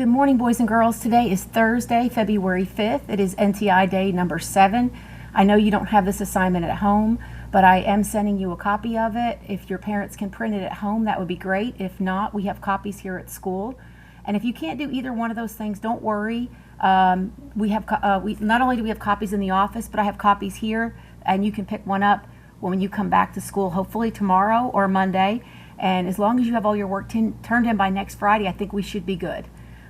Good morning, boys and girls. Today is Thursday, February 5th. It is NTI Day number 7. I know you don't have this assignment at home, but I am sending you a copy of it. If your parents can print it at home, that would be great. If not, we have copies here at school. And if you can't do either one of those things, don't worry. Not only do we have copies in the office, but I have copies here, and you can pick one up when you come back to school, hopefully tomorrow or Monday. And as long as you have all your work turned in by next Friday, I think we should be good.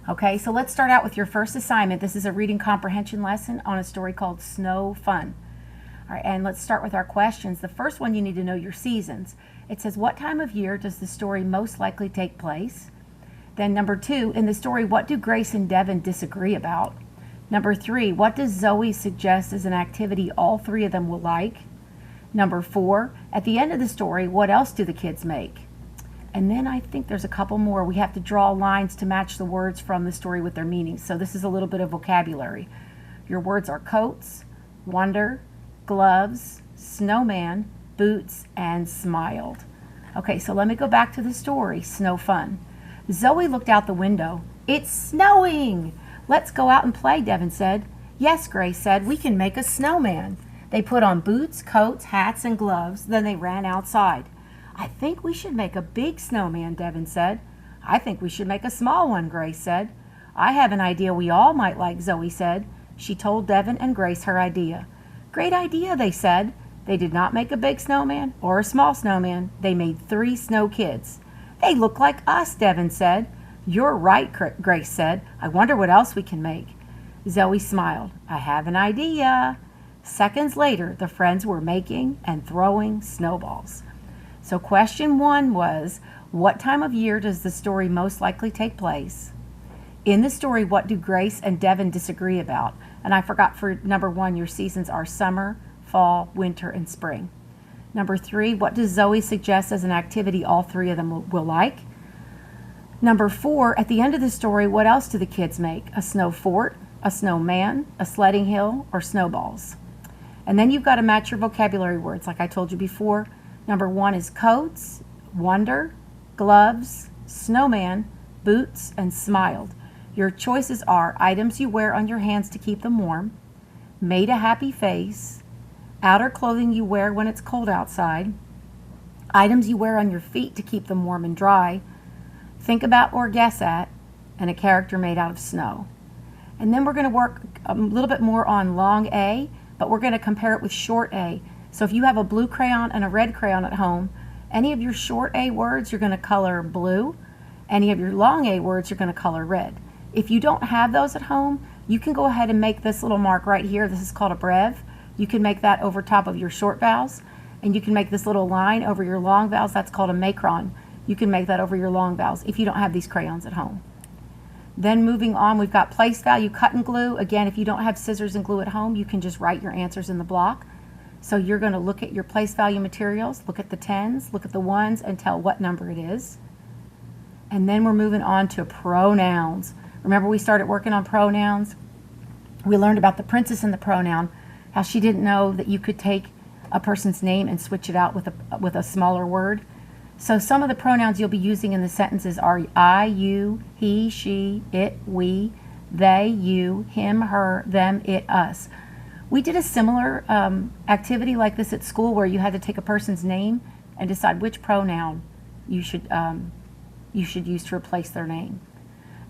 Okay, so let's start out with your first assignment. This is a reading comprehension lesson on a story called Snow Fun. All right, and let's start with our questions. The first one, you need to know your seasons. It says, what time of year does the story most likely take place? Then number 2, in the story, what do Grace and Devin disagree about? Number 3, what does Zoe suggest as an activity all 3 of them will like? Number 4, at the end of the story, what else do the kids make? And then I think there's a couple more. We have to draw lines to match the words from the story with their meanings. So this is a little bit of vocabulary. Your words are coats, wonder, gloves, snowman, boots, and smiled. Okay, so let me go back to the story, Snow Fun. Zoe looked out the window. It's snowing! Let's go out and play, Devin said. Yes, Grace said, we can make a snowman. They put on boots, coats, hats, and gloves. Then they ran outside. I think we should make a big snowman, Devin said. I think we should make a small one, Grace said. I have an idea we all might like, Zoe said. She told Devin and Grace her idea. Great idea, they said. They did not make a big snowman or a small snowman. They made 3 snow kids. They look like us, Devin said. You're right, Grace said. I wonder what else we can make. Zoe smiled. I have an idea. Seconds later, the friends were making and throwing snowballs. So question 1 was, what time of year does the story most likely take place? In the story, what do Grace and Devin disagree about? And I forgot for number 1, your seasons are summer, fall, winter, and spring. Number 3, what does Zoe suggest as an activity all 3 of them will like? Number 4, at the end of the story, what else do the kids make? A snow fort, a snowman, a sledding hill, or snowballs? And then you've got to match your vocabulary words like I told you before. Number 1 is coats, wonder, gloves, snowman, boots, and smiled. Your choices are items you wear on your hands to keep them warm, made a happy face, outer clothing you wear when it's cold outside, items you wear on your feet to keep them warm and dry, think about or guess at, and a character made out of snow. And then we're going to work a little bit more on long A, but we're going to compare it with short A. So if you have a blue crayon and a red crayon at home, any of your short A words you're going to color blue. Any of your long A words you're going to color red. If you don't have those at home, you can go ahead and make this little mark right here. This is called a brev. You can make that over top of your short vowels. And you can make this little line over your long vowels. That's called a macron. You can make that over your long vowels if you don't have these crayons at home. Then moving on, we've got place value, cut and glue. Again, if you don't have scissors and glue at home, you can just write your answers in the block. So you're going to look at your place value materials, look at the 10s, look at the 1s, and tell what number it is. And then we're moving on to pronouns. Remember we started working on pronouns? We learned about the princess and the pronoun, how she didn't know that you could take a person's name and switch it out with a smaller word. So some of the pronouns you'll be using in the sentences are I, you, he, she, it, we, they, you, him, her, them, it, us. We did a similar activity like this at school where you had to take a person's name and decide which pronoun you should use to replace their name.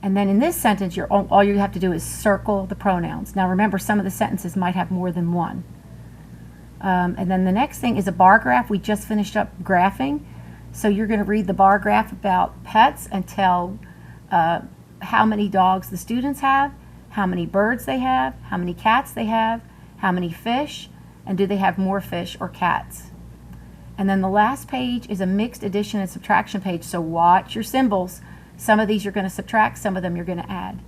And then in this sentence, all you have to do is circle the pronouns. Now remember, some of the sentences might have more than one. And then the next thing is a bar graph. We just finished up graphing. So you're going to read the bar graph about pets and tell how many dogs the students have, how many birds they have, how many cats they have, how many fish, and do they have more fish or cats. And then the last page is a mixed addition and subtraction page, so watch your symbols. Some of these you're going to subtract, some of them you're going to add.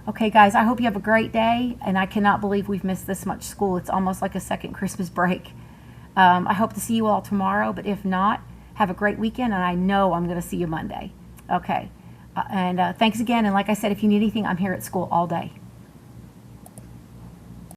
Okay guys, I hope you have a great day, and I cannot believe we've missed this much school. It's almost like a second Christmas break. I hope to see you all tomorrow, but if not, have a great weekend, and I know I'm going to see you Monday. Okay, thanks again, and like I said, if you need anything, I'm here at school all day.